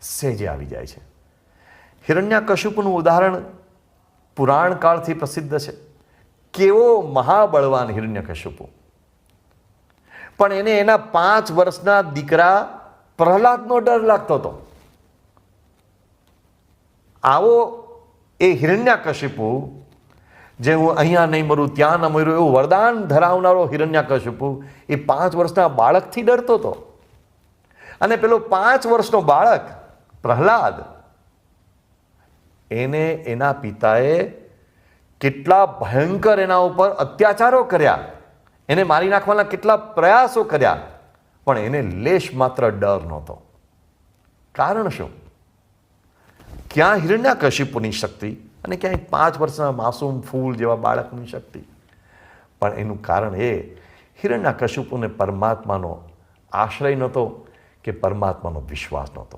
સહેજે આવી જાય છે. હિરણ્યકશિપુનું ઉદાહરણ પુરાણ કાળથી પ્રસિદ્ધ છે. કેવો મહાબળવાન હિરણ્યકશિપુ, પણ એને એના 5 વર્ષના દીકરા પ્રહલાદનો ડર લાગતો હતો. આવો એ હિરણ્યકશિપુ, જે હું અહીંયા નહીં મરું ત્યાં ન મર્યું એવું વરદાન ધરાવનારો હિરણ્યકશિપુ એ 5 વર્ષના બાળકથી ડરતો હતો. અને પેલો 5 વર્ષનો બાળક પ્રહલાદ, એને એના પિતાએ કેટલા ભયંકર એના ઉપર અત્યાચારો કર્યા, એને મારી નાખવાના કેટલા પ્રયાસો કર્યા, પણ એને લેશ માત્ર ડર નહોતો. કારણ શું? ક્યાં હિરણ્યકશિપુની શક્તિ અને ક્યાંય 5 વર્ષના માસૂમ ફૂલ જેવા બાળકની શક્તિ? પણ એનું કારણ એ, હિરણ્યકશિપુને પરમાત્માનો આશ્રય નહોતો કે પરમાત્માનો વિશ્વાસ નહોતો.